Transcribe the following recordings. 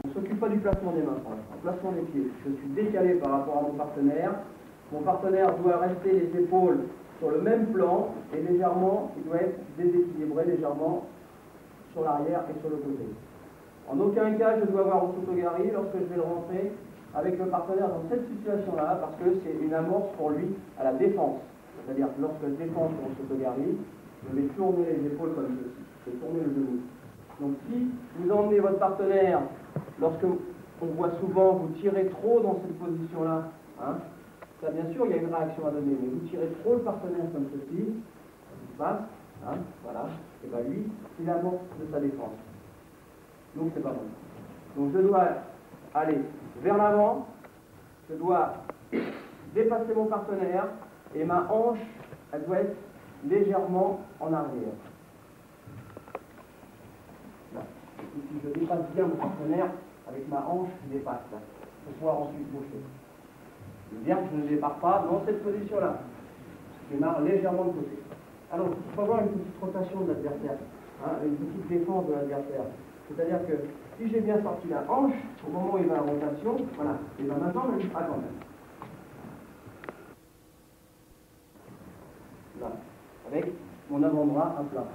On ne s'occupe pas du placement des mains pour l'instant. Placement des pieds. Je suis décalé par rapport à mon partenaire. Mon partenaire doit rester les épaules sur le même plan et légèrement, il doit être déséquilibré légèrement sur l'arrière et sur le côté. En aucun cas, je dois avoir Osotogari lorsque je vais le rentrer avec le partenaire dans cette situation-là, parce que c'est une amorce pour lui à la défense. C'est-à-dire que lorsque je défends sur Osotogari, je vais tourner les épaules comme ceci, je vais tourner le genou. Donc si vous emmenez votre partenaire, lorsque on voit souvent vous tirez trop dans cette position-là, hein, ça bien sûr il y a une réaction à donner, mais vous tirez trop le partenaire comme ceci, ça se passe, hein, voilà, et bien lui, c'est l'amorce de sa défense. Donc c'est pas bon. Donc je dois aller vers l'avant, je dois dépasser mon partenaire et ma hanche, elle doit être légèrement en arrière. Là. Ici je dépasse bien mon partenaire avec ma hanche qui dépasse là, pour pouvoir ensuite boucher. Bien que je ne départ pas dans cette position-là. Je démarre légèrement de côté. Alors il faut avoir une petite rotation de l'adversaire, hein, une petite défense de l'adversaire. C'est-à-dire que si j'ai bien sorti la hanche, au moment où il va en rotation, voilà, et bien maintenant, je ne pas quand même. Là, avec mon avant-bras à plat.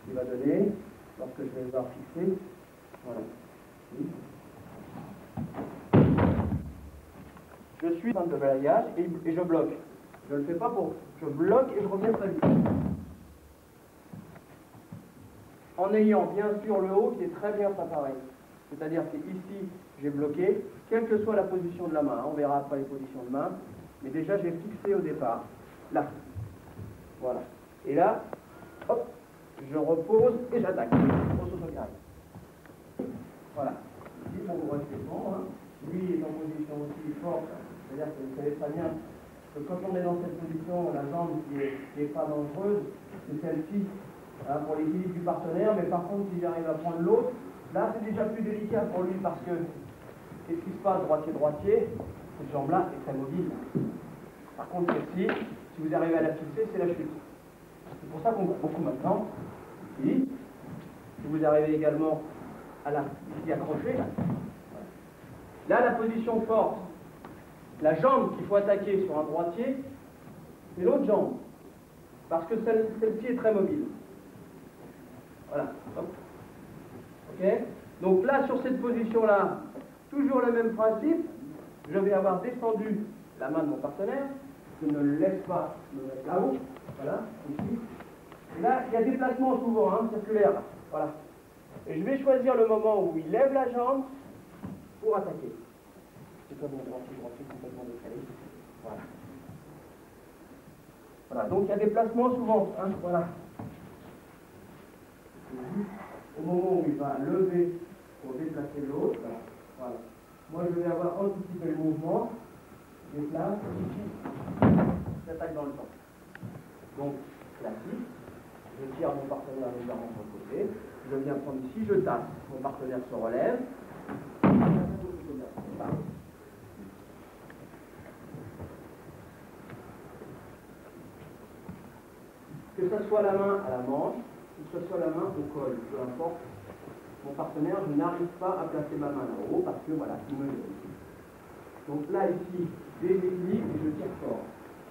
Il va donner, lorsque je vais le voir fixer, voilà. Je suis dans le balayage et je bloque. Je ne le fais pas pour... Je bloque et je reviens très vite. En ayant bien sûr le haut qui est très bien préparé. C'est-à-dire qu'ici, j'ai bloqué, quelle que soit la position de la main. On verra après les positions de main. Mais déjà, j'ai fixé au départ. Là. Voilà. Et là, hop, je repose et j'attaque. Voilà. Ici, pour vous rester bon, hein. Lui est en position aussi forte. C'est-à-dire que vous savez très bien que quand on est dans cette position, la jambe qui n'est pas dangereuse, c'est celle-ci. Hein, pour l'équilibre du partenaire, mais par contre, si j'arrive à prendre l'autre, là, c'est déjà plus délicat pour lui parce que, qu'est-ce qui se passe droitier-droitier? Cette jambe-là est très mobile. Par contre, celle-ci, si vous arrivez à la fixer, c'est la chute. C'est pour ça qu'on voit beaucoup maintenant, ici. Si vous arrivez également à la ici accrocher, là. Là, la position forte, la jambe qu'il faut attaquer sur un droitier, c'est l'autre jambe. Parce que celle-ci est très mobile. Voilà. Hop. Ok. Donc là, sur cette position-là, toujours le même principe. Je vais avoir descendu la main de mon partenaire. Je ne le laisse pas me mettre là-haut. Voilà. Ici. Et là, il y a des placements souvent, hein, circulaires. Là. Voilà. Et je vais choisir le moment où il lève la jambe pour attaquer. C'est comme mon droitier complètement décalé. Voilà. Voilà. Donc il y a des placements souvent. Hein, voilà. Au moment où il va lever pour déplacer l'autre, voilà. Moi je vais avoir anticipé le mouvement, je déplace, j'attaque dans le temps. Donc, classique, je tire mon partenaire légèrement sur le côté, je viens prendre ici, je tape, mon partenaire se relève, que ce soit la main à la manche, que ce soit la main au col, peu importe, mon partenaire, je n'arrive pas à placer ma main là-haut parce que voilà, il me lève. Donc là, ici, déséquilibre et je tire fort.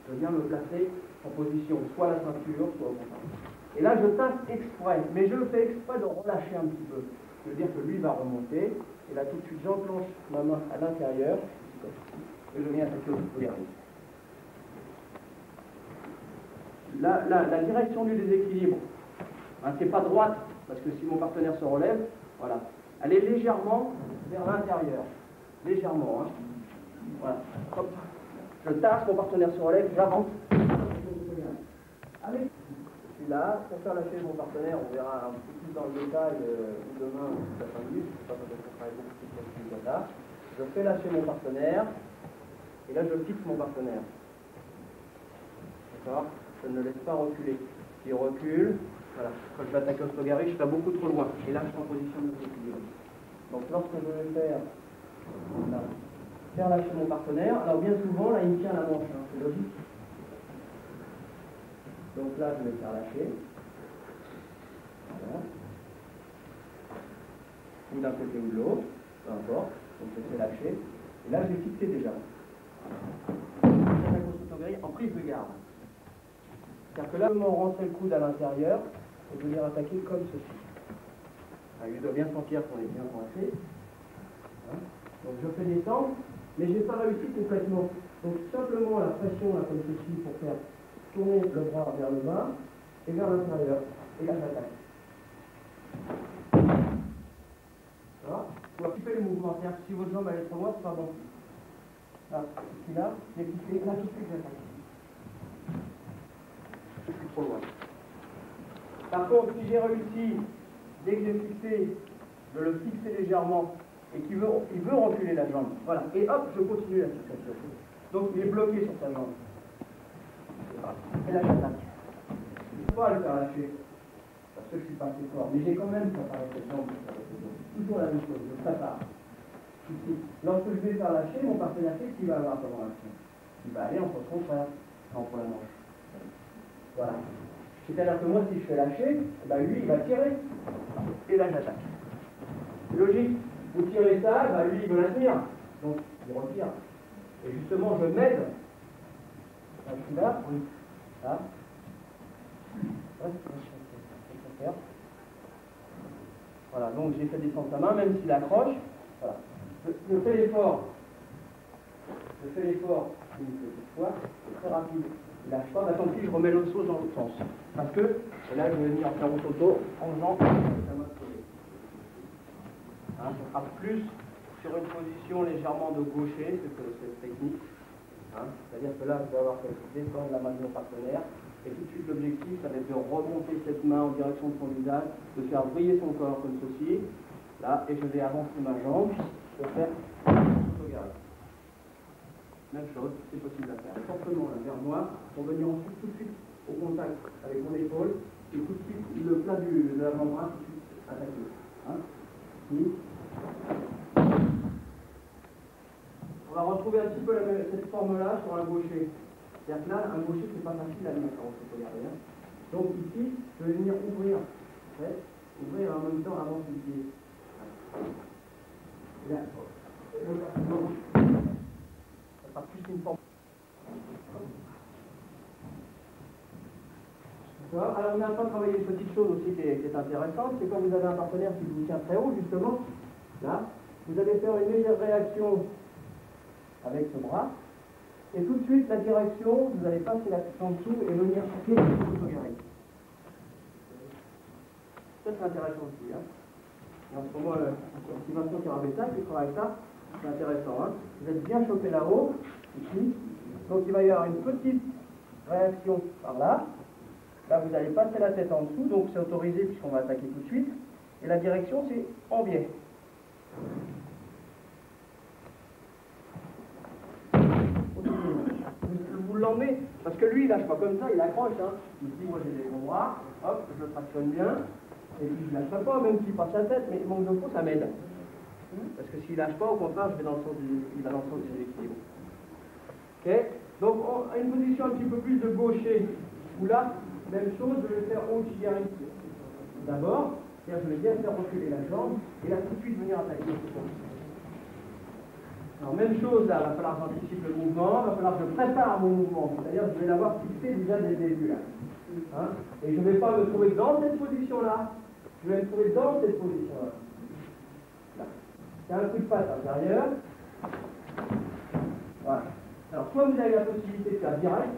Je viens me placer en position soit à la ceinture, soit au contraire. Et là, je tape exprès, mais je le fais exprès de relâcher un petit peu. Je veux dire que lui va remonter, et là tout de suite, j'enclenche ma main à l'intérieur, et je viens attaquer au regardez. La direction du déséquilibre, hein, c'est pas droite, parce que si mon partenaire se relève, voilà, elle est légèrement vers l'intérieur, légèrement, hein. Voilà, hop, je tasse, mon partenaire se relève, j'avance. Allez, je suis là, pour faire lâcher mon partenaire, on verra un peu plus dans le détail demain, ça fait 5 minutes, je ne sais pas peut-être qu'on travaille beaucoup plus sur ce data. Je fais lâcher mon partenaire, et là je fixe mon partenaire. D'accord? Je ne le laisse pas reculer. S'il recule, voilà, quand je vais attaquer au Osotogari, je serai beaucoup trop loin. Et là, je suis en position de déséquilibre. Donc, lorsque je vais faire lâcher mon partenaire, alors bien souvent, là, il me tient la manche, hein, c'est logique. Donc là, je vais le faire lâcher. Voilà. ou d'un côté ou de l'autre, peu importe, donc je fais lâcher, et là je vais fixer déjà. J'attaque au saut en prise de garde. C'est-à-dire que là, je vais rentrer le coude à l'intérieur et venir attaquer comme ceci. Alors, il doit bien sentir qu'on est bien coincé. Hein. Donc je fais descendre, mais je n'ai pas réussi complètement. Donc simplement la pression là, comme ceci pour faire tourner le bras vers le bas et vers l'intérieur. Et là j'attaque. Voilà. Il faut occuper le mouvement. C'est-à-dire que si votre jambe elle est trop loin, c'est pas bon. Là, ici là, j'ai fixé, là tout de suite j'attaque. Je suis trop loin. Par contre, si j'ai réussi, dès que j'ai fixé, de le fixer légèrement et qu'il veut reculer la jambe, voilà, et hop, je continue la fixation. Donc il est bloqué sur sa jambe. Et là j'attaque. Je ne peux pas le faire lâcher, parce que je suis pas assez fort, mais j'ai quand même préparé cette jambe. Toujours la même chose, je prépare. Ici. Lorsque je vais faire lâcher, mon partenaire, qu'est-ce qu'il va avoir comme action? Il va aller en sens contraire, pour la manche. Voilà. C'est-à-dire que moi, si je fais lâcher, ben lui, il va tirer. Et là, j'attaque. C'est logique. Vous tirez ça, ben lui, il veut la tenir. Donc, il retire. Et justement, je m'aide. Là, je suis là. Oui. Là. Voilà. Donc, j'ai fait descendre sa main, même s'il accroche. Voilà. Je fais l'effort. Je fais l'effort une petite fois. C'est très rapide. Il lâche pas, tant pis, je remets l'autre chose dans l'autre sens. Parce que, et là, je vais venir faire mon auto en faisant la main collée. Hein, ce sera plus sur une position légèrement de gaucher, c'est cette technique. Hein, c'est-à-dire que là, je vais avoir fait descendre la main de mon partenaire. Et tout de suite, l'objectif, ça va être de remonter cette main en direction de son visage, de faire briller son corps comme ceci. Là, et je vais avancer ma jambe pour faire sauvegarde. Même chose, c'est possible à faire. Fortement là, vers moi, pour venir ensuite tout de suite au contact avec mon épaule, et tout de suite le plat de l'avant-bras tout de suite attaqué. Hein. Ici. On va retrouver un petit peu cette forme-là sur un gaucher. C'est-à-dire que là, un gaucher, c'est pas facile à mettre, on peut regarder. Hein. Donc ici, je vais venir ouvrir. Ouais, ouvrir en même temps avant le pied. Là, par plus une forme. Alors on est en train de travailler une petite chose aussi qui est intéressante, c'est quand vous avez un partenaire qui vous tient très haut, justement, là, vous allez faire une légère réaction avec ce bras, et tout de suite la direction, vous allez passer la tête en dessous et venir chercher le photogarique. Ça c'est intéressant aussi. Hein. Alors, pour moi, l'estimation thérapeutique, qui travaille ça, c'est intéressant. Hein. Vous êtes bien chopé là-haut, ici. Donc il va y avoir une petite réaction par là. Là, vous allez passer la tête en dessous, donc c'est autorisé puisqu'on va attaquer tout de suite. Et la direction, c'est en biais. Vous l'emmenez, parce que lui, il lâche pas comme ça, il accroche. Hein. Ici, moi j'ai des gros bras, hop, je le tractionne bien. Et puis je ne lâche pas, même s'il passe la tête, mais manque de peau, ça m'aide. Parce que s'il ne lâche pas, au contraire, il va dans le sens du équilibre. Ok. Donc, à une position un petit peu plus de gaucher, où là, même chose, je vais faire Ouchigari. D'abord, c'est-à-dire je vais bien faire reculer la jambe, et là, tout de suite, venir attaquer. Alors, même chose, là, il va falloir que j'anticipe le mouvement, il va falloir que je prépare mon mouvement, c'est-à-dire que je vais l'avoir fixé déjà dès le début, là. Hein? Et je ne vais pas me trouver dans cette position-là, je vais me trouver dans cette position-là. C'est un coup de patte intérieur. Voilà. Alors, soit vous avez la possibilité de faire direct,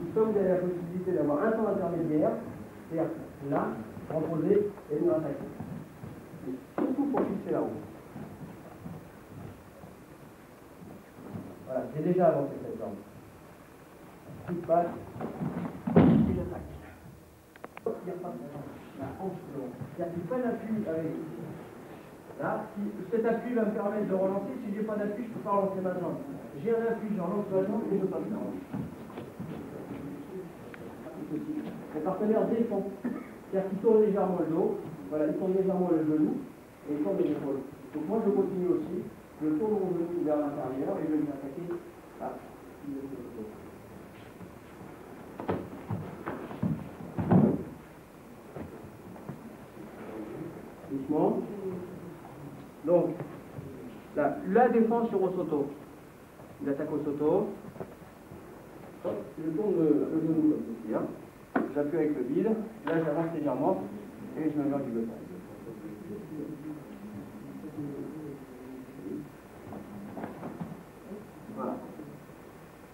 ou soit vous avez la possibilité d'avoir un temps intermédiaire, c'est-à-dire là, reposer et nous attaquer. Surtout pour fixer là-haut. Voilà, j'ai déjà avancé cette jambe. Coup de patte, et j'attaque. Il repasse la hanche de l'autre. C'est-à-dire qu'il n'y a pas d'appui avec. Là, cet appui va me permettre de relancer. Si je n'ai pas d'appui, je ne peux pas relancer ma jambe. J'ai un appui, je relance ma jambe et je passe la hanche. Le partenaire défend. C'est-à-dire qu'il tourne légèrement le dos. Voilà, il tourne légèrement le genou et il tourne les épaules. Donc moi, je continue aussi. Je tourne mon genou vers l'intérieur et je vais attaquer. Ah, doucement. Donc, la défense sur Osoto. Il attaque Osoto. Hop, je tourne le genou comme ceci. Hein. J'appuie avec le bide. Là, j'avance légèrement et je me mets du blocage. Voilà.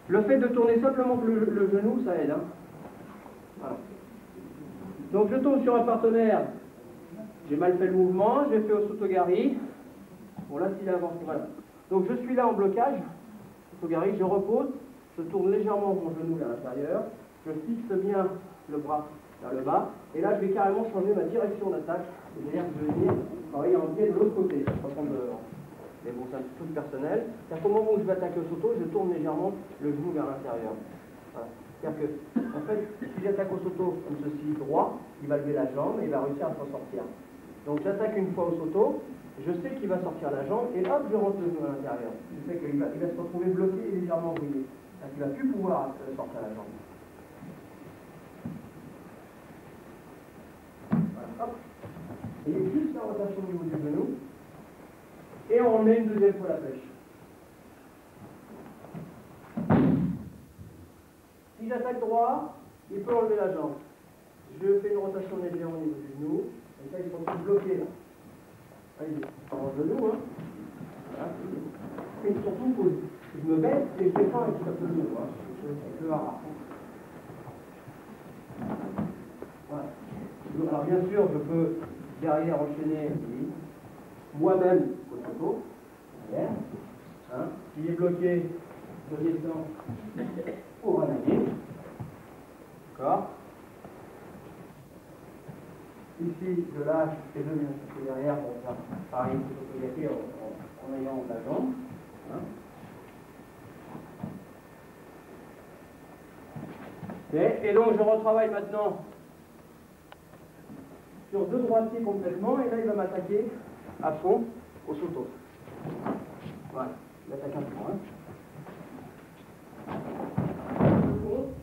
Le fait de tourner simplement le genou, ça aide. Hein. Voilà. Donc, je tombe sur un partenaire. J'ai mal fait le mouvement, j'ai fait Osotogari. Bon, là, s'il avance, voilà. Donc, je suis là en blocage. Osotogari, je repose. Je tourne légèrement mon genou vers l'intérieur. Je fixe bien le bras vers le bas. Et là, je vais carrément changer ma direction d'attaque. C'est-à-dire que je vais venir travailler en pied de l'autre côté. Mais bon, c'est un petit truc personnel. C'est-à-dire qu'au moment où je vais attaquer Osoto, je tourne légèrement le genou vers l'intérieur. Voilà. C'est-à-dire que, en fait, si j'attaque Osoto comme ceci, droit, il va lever la jambe et il va réussir à s'en sortir. Donc j'attaque une fois Osoto, je sais qu'il va sortir la jambe, et hop, je rentre le genou à l'intérieur. Je sais qu'il va se retrouver bloqué et légèrement brouillé. C'est-à-dire qu'il ne va plus pouvoir sortir la jambe. Voilà, hop. Et juste la rotation au niveau du genou, et on met une deuxième fois la flèche. Si j'attaque droit, il peut enlever la jambe. Je fais une rotation légère au niveau du genou, et ça, il se retrouve bloqué là. Allez, en genou, hein. Voilà. Et surtout, je me baisse et je descends avec un peu de genou, hein. Avec le hara. Voilà. Alors, bien sûr, je peux derrière enchaîner moi-même au Osoto. Derrière. Hein. S'il est bloqué, je descends au renagé. D'accord. Ici, je lâche et je viens chercher derrière pour faire pareil en ayant la jambe. Hein. Et donc, je retravaille maintenant sur deux droitiers complètement, et là, il va m'attaquer à fond au Osoto. Voilà, il attaque à fond. Hein.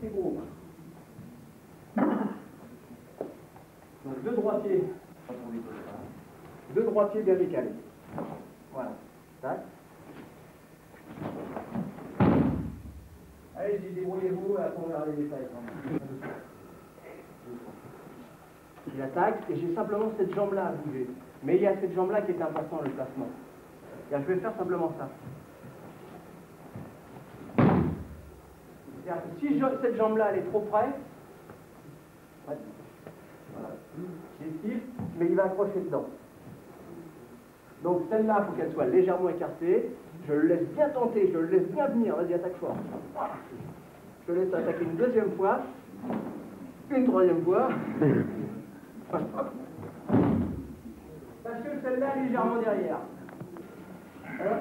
C'est gros. Donc deux droitiers bien décalés. Voilà. Tac. Allez, débrouillez-vous à regarder les détails. Il attaque et j'ai simplement cette jambe-là à bouger. Mais il y a cette jambe-là qui est important, le placement. Et je vais faire simplement ça. C'est-à-dire que si cette jambe-là elle est trop près, voilà. J'esquive, mais il va accrocher dedans. Donc celle-là, il faut qu'elle soit légèrement écartée. Je le laisse bien tenter, je le laisse bien venir. Vas-y, attaque fort. Je le laisse attaquer une deuxième fois, une troisième fois. Parce que celle-là est légèrement derrière. Alors,